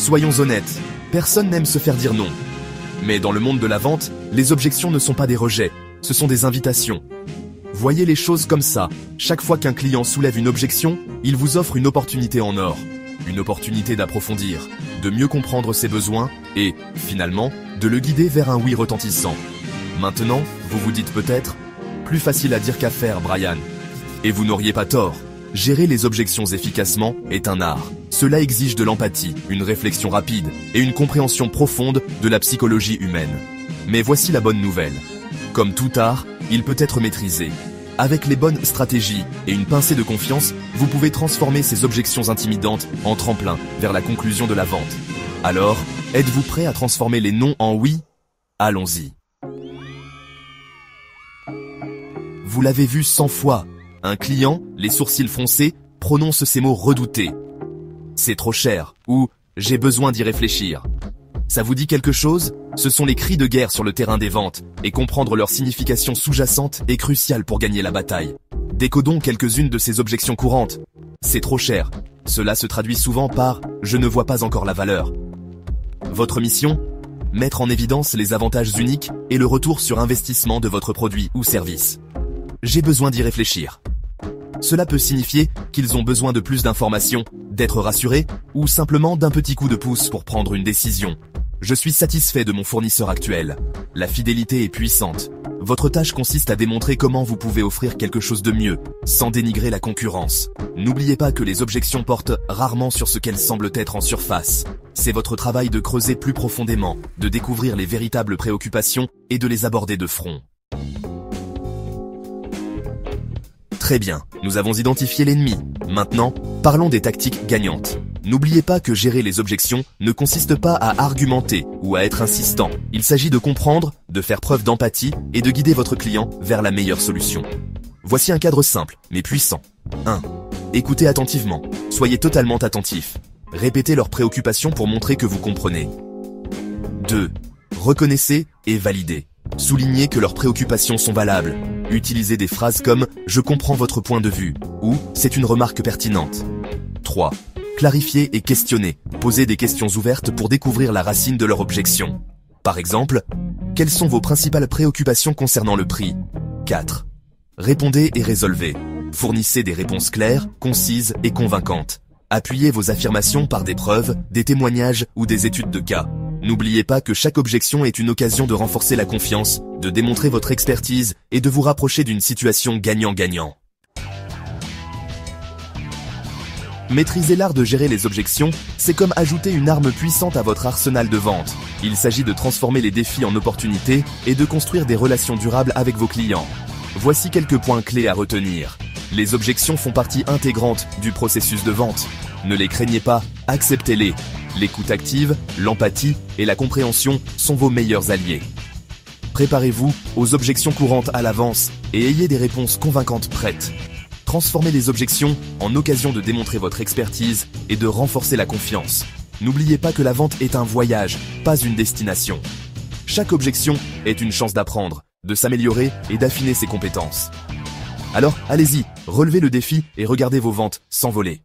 Soyons honnêtes, personne n'aime se faire dire non. Mais dans le monde de la vente, les objections ne sont pas des rejets, ce sont des invitations. Voyez les choses comme ça, chaque fois qu'un client soulève une objection, il vous offre une opportunité en or. Une opportunité d'approfondir, de mieux comprendre ses besoins et, finalement, de le guider vers un oui retentissant. Maintenant, vous vous dites peut-être, plus facile à dire qu'à faire, Brian. Et vous n'auriez pas tort. Gérer les objections efficacement est un art. Cela exige de l'empathie, une réflexion rapide et une compréhension profonde de la psychologie humaine. Mais voici la bonne nouvelle. Comme tout art, il peut être maîtrisé. Avec les bonnes stratégies et une pincée de confiance, vous pouvez transformer ces objections intimidantes en tremplin vers la conclusion de la vente. Alors, êtes-vous prêt à transformer les non en oui? Allons-y. Vous l'avez vu 100 fois. Un client, les sourcils froncés, prononce ces mots redoutés. C'est trop cher ou j'ai besoin d'y réfléchir. Ça vous dit quelque chose? Ce sont les cris de guerre sur le terrain des ventes, et comprendre leur signification sous-jacente est crucial pour gagner la bataille. Décodons quelques-unes de ces objections courantes. C'est trop cher. Cela se traduit souvent par « je ne vois pas encore la valeur ». Votre mission? Mettre en évidence les avantages uniques et le retour sur investissement de votre produit ou service. J'ai besoin d'y réfléchir. Cela peut signifier qu'ils ont besoin de plus d'informations, d'être rassurés, ou simplement d'un petit coup de pouce pour prendre une décision. Je suis satisfait de mon fournisseur actuel. La fidélité est puissante. Votre tâche consiste à démontrer comment vous pouvez offrir quelque chose de mieux, sans dénigrer la concurrence. N'oubliez pas que les objections portent rarement sur ce qu'elles semblent être en surface. C'est votre travail de creuser plus profondément, de découvrir les véritables préoccupations et de les aborder de front. Très bien, nous avons identifié l'ennemi. Maintenant, parlons des tactiques gagnantes. N'oubliez pas que gérer les objections ne consiste pas à argumenter ou à être insistant. Il s'agit de comprendre, de faire preuve d'empathie et de guider votre client vers la meilleure solution. Voici un cadre simple, mais puissant. 1. Écoutez attentivement. Soyez totalement attentif. Répétez leurs préoccupations pour montrer que vous comprenez. 2. Reconnaissez et validez. Soulignez que leurs préoccupations sont valables. Utilisez des phrases comme « je comprends votre point de vue » ou « c'est une remarque pertinente ». 3. Clarifiez et questionnez. Posez des questions ouvertes pour découvrir la racine de leur objection. Par exemple, quelles sont vos principales préoccupations concernant le prix? 4. Répondez et résolvez. Fournissez des réponses claires, concises et convaincantes. Appuyez vos affirmations par des preuves, des témoignages ou des études de cas. N'oubliez pas que chaque objection est une occasion de renforcer la confiance, de démontrer votre expertise et de vous rapprocher d'une situation gagnant-gagnant. Maîtriser l'art de gérer les objections, c'est comme ajouter une arme puissante à votre arsenal de vente. Il s'agit de transformer les défis en opportunités et de construire des relations durables avec vos clients. Voici quelques points clés à retenir. Les objections font partie intégrante du processus de vente. Ne les craignez pas, acceptez-les. L'écoute active, l'empathie et la compréhension sont vos meilleurs alliés. Préparez-vous aux objections courantes à l'avance et ayez des réponses convaincantes prêtes. Transformez les objections en occasion de démontrer votre expertise et de renforcer la confiance. N'oubliez pas que la vente est un voyage, pas une destination. Chaque objection est une chance d'apprendre, de s'améliorer et d'affiner ses compétences. Alors, allez-y, relevez le défi et regardez vos ventes s'envoler.